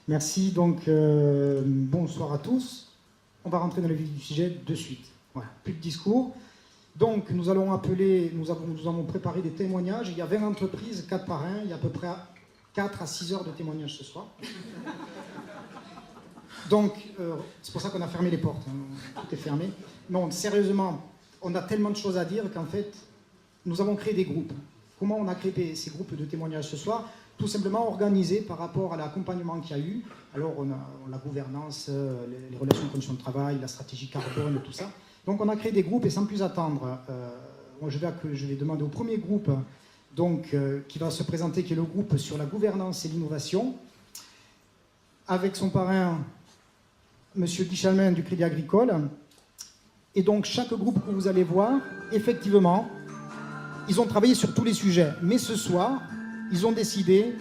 Merci, donc bonsoir à tous. On va rentrer dans le vif du sujet de suite. Voilà, plus de discours. Donc nous avons préparé des témoignages. Il y a 20 entreprises, 4 par 1. Il y a à peu près 4 à 6 heures de témoignages ce soir. Donc c'est pour ça qu'on a fermé les portes. Hein. Tout est fermé. Non, sérieusement, on a tellement de choses à dire qu'en fait, nous avons créé des groupes. Comment on a créé ces groupes de témoignages ce soir? Tout simplement organisé par rapport à l'accompagnement qu'il y a eu. Alors, on a la gouvernance, les relations de conditions de travail, la stratégie carbone, tout ça. Donc, on a créé des groupes et sans plus attendre, je vais demander au premier groupe donc, qui va se présenter, qui est le groupe sur la gouvernance et l'innovation, avec son parrain, M. Guy Chalmin du Crédit Agricole. Et donc, chaque groupe que vous allez voir, effectivement, ils ont travaillé sur tous les sujets. Mais ce soir, ils ont décidé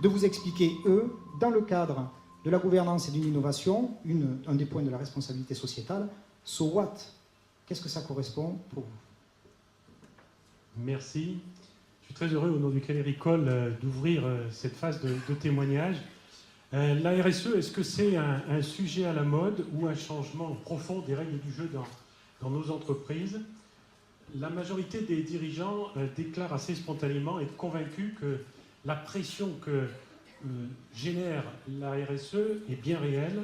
de vous expliquer, eux, dans le cadre de la gouvernance et de l'innovation, un des points de la responsabilité sociétale, so what? Qu'est-ce que ça correspond pour vous? Merci. Je suis très heureux, au nom du Crédit Agricole, d'ouvrir cette phase de témoignage. La RSE, est-ce que c'est un sujet à la mode ou un changement profond des règles du jeu dans nos entreprises? La majorité des dirigeants déclarent assez spontanément être convaincus que la pression que génère la RSE est bien réelle,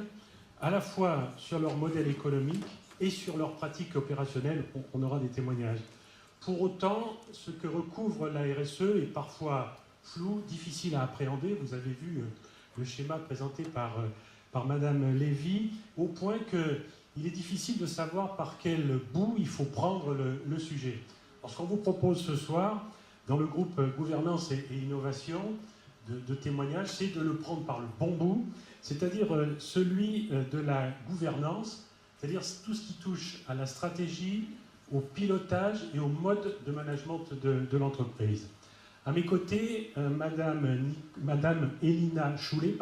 à la fois sur leur modèle économique et sur leurs pratiques opérationnelles. On aura des témoignages. Pour autant, ce que recouvre la RSE est parfois flou, difficile à appréhender. Vous avez vu le schéma présenté par Madame Lévy, au point qu'il est difficile de savoir par quel bout il faut prendre le sujet. Alors, ce qu'on vous propose ce soir, dans le groupe Gouvernance et Innovation de témoignages, c'est de le prendre par le bon bout, c'est-à-dire celui de la gouvernance, c'est-à-dire tout ce qui touche à la stratégie, au pilotage et au mode de management de l'entreprise. À mes côtés, Madame Elina Choulet,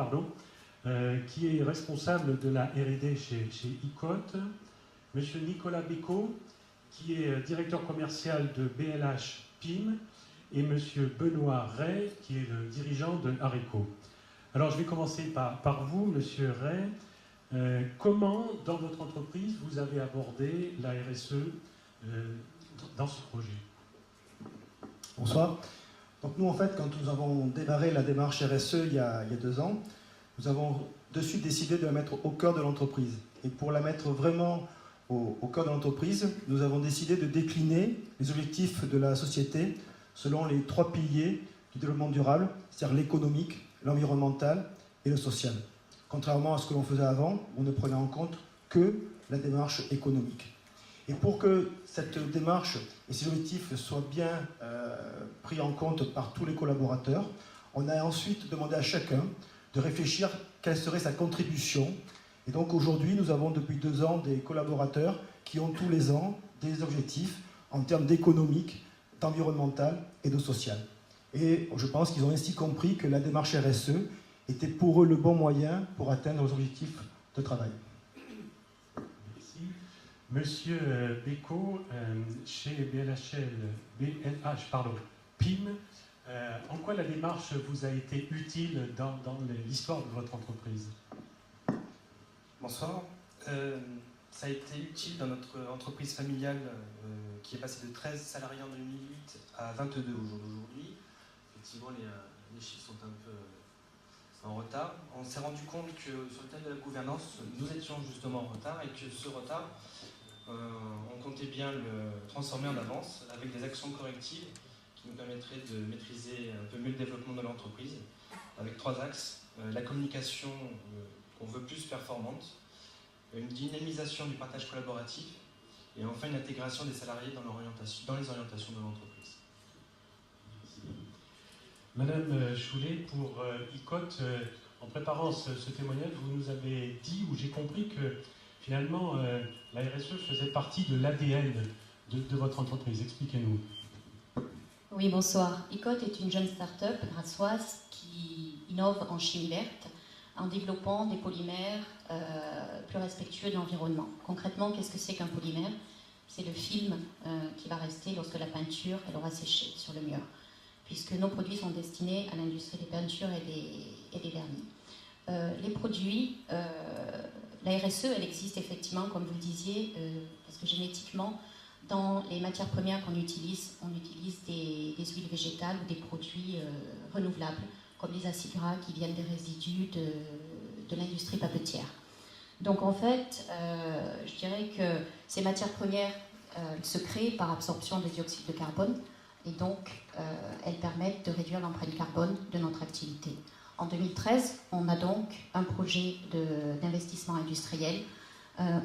qui est responsable de la R&D chez ICOT, Monsieur Nicolas Bécaud, qui est directeur commercial de BLH PIM, et Monsieur Benoît Ray, qui est le dirigeant de Areco. Alors, je vais commencer par vous, Monsieur Ray. Comment, dans votre entreprise, vous avez abordé la RSE dans ce projet? Bonsoir. Donc nous, en fait, quand nous avons démarré la démarche RSE il y a 2 ans, nous avons de suite décidé de la mettre au cœur de l'entreprise. Et pour la mettre vraiment au cœur de l'entreprise, nous avons décidé de décliner les objectifs de la société selon les 3 piliers du développement durable, c'est-à-dire l'économique, l'environnemental et le social. Contrairement à ce que l'on faisait avant, on ne prenait en compte que la démarche économique. Et pour que cette démarche et ces objectifs soient bien pris en compte par tous les collaborateurs, on a ensuite demandé à chacun de réfléchir quelle serait sa contribution. Et donc aujourd'hui, nous avons depuis 2 ans des collaborateurs qui ont tous les ans des objectifs en termes d'économique, d'environnemental et de social. Et je pense qu'ils ont ainsi compris que la démarche RSE était pour eux le bon moyen pour atteindre leurs objectifs de travail. Monsieur Bécaud, chez BLH PIM, en quoi la démarche vous a été utile dans l'histoire de votre entreprise? Bonsoir. Ça a été utile dans notre entreprise familiale qui est passée de 13 salariés en 2008 à 22 au jour d'aujourd'hui. Effectivement, les chiffres sont un peu en retard. On s'est rendu compte que sur le thème de la gouvernance, nous étions justement en retard et que ce retard, on comptait bien le transformer en avance avec des actions correctives qui nous permettraient de maîtriser un peu mieux le développement de l'entreprise avec 3 axes. La communication qu'on veut plus performante, une dynamisation du partage collaboratif et enfin une intégration des salariés dans les orientations de l'entreprise. Madame Choulet, pour ICOT, en préparant ce témoignage, vous nous avez dit, ou j'ai compris que finalement la RSE faisait partie de l'ADN de votre entreprise. Expliquez-nous. Oui, bonsoir. ICOT est une jeune start-up grassoise qui innove en chimie verte en développant des polymères plus respectueux de l'environnement. Concrètement, qu'est-ce que c'est qu'un polymère? C'est le film qui va rester lorsque la peinture elle aura séché sur le mur, puisque nos produits sont destinés à l'industrie des peintures et des vernis. Les produits, la RSE, elle existe effectivement, comme vous le disiez, parce que génétiquement, dans les matières premières qu'on utilise, on utilise des huiles végétales ou des produits renouvelables, comme les acides gras qui viennent des résidus de l'industrie papetière. Donc en fait, je dirais que ces matières premières se créent par absorption des dioxydes de carbone et donc elles permettent de réduire l'empreinte carbone de notre activité. En 2013, on a donc un projet d'investissement industriel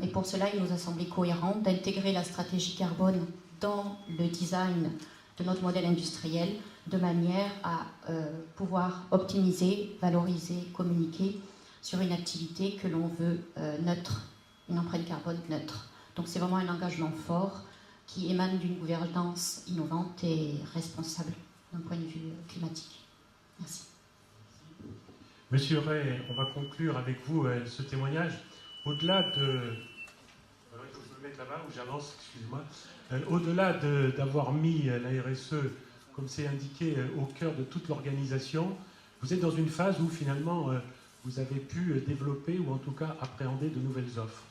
et pour cela, il nous a semblé cohérent d'intégrer la stratégie carbone dans le design de notre modèle industriel de manière à pouvoir optimiser, valoriser, communiquer sur une activité que l'on veut neutre, une empreinte carbone neutre. Donc c'est vraiment un engagement fort qui émane d'une gouvernance innovante et responsable d'un point de vue climatique. Merci. Monsieur Ray, on va conclure avec vous ce témoignage. Au-delà de... Alors, il faut que je me mette là-bas où j'avance, excusez-moi. Au-delà d'avoir mis la RSE, comme c'est indiqué, au cœur de toute l'organisation, vous êtes dans une phase où finalement vous avez pu développer ou en tout cas appréhender de nouvelles offres.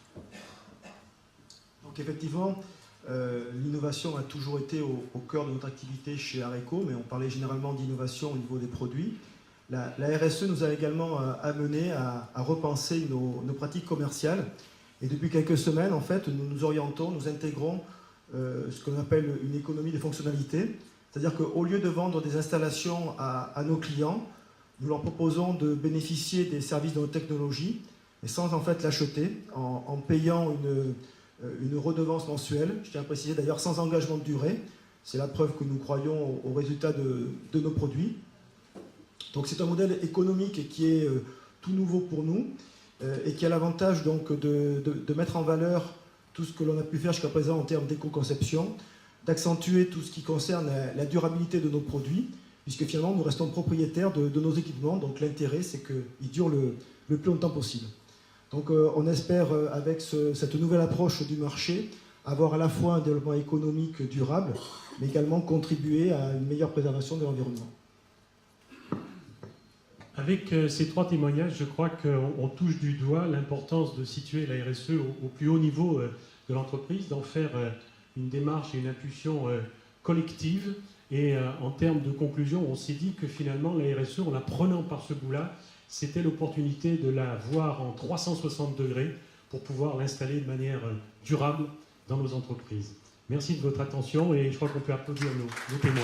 Donc effectivement, l'innovation a toujours été au cœur de notre activité chez Areco, mais on parlait généralement d'innovation au niveau des produits. La RSE nous a également amené à repenser nos pratiques commerciales. Et depuis quelques semaines, en fait, nous nous orientons, nous intégrons ce qu'on appelle une économie des fonctionnalités. C'est-à-dire qu'au lieu de vendre des installations à nos clients, nous leur proposons de bénéficier des services de nos technologies, mais sans en fait l'acheter, en payant une redevance mensuelle. Je tiens à préciser d'ailleurs sans engagement de durée. C'est la preuve que nous croyons aux résultats de nos produits. Donc c'est un modèle économique qui est tout nouveau pour nous et qui a l'avantage donc de mettre en valeur tout ce que l'on a pu faire jusqu'à présent en termes d'éco-conception, d'accentuer tout ce qui concerne la durabilité de nos produits, puisque finalement nous restons propriétaires de nos équipements, donc l'intérêt c'est qu'ils durent le plus longtemps possible. Donc on espère avec cette nouvelle approche du marché avoir à la fois un développement économique durable, mais également contribuer à une meilleure préservation de l'environnement. Avec ces trois témoignages, je crois qu'on touche du doigt l'importance de situer la RSE au plus haut niveau de l'entreprise, d'en faire une démarche et une impulsion collective. Et en termes de conclusion, on s'est dit que finalement, la RSE, en la prenant par ce bout-là, c'était l'opportunité de la voir en 360 degrés pour pouvoir l'installer de manière durable dans nos entreprises. Merci de votre attention et je crois qu'on peut applaudir nos témoins.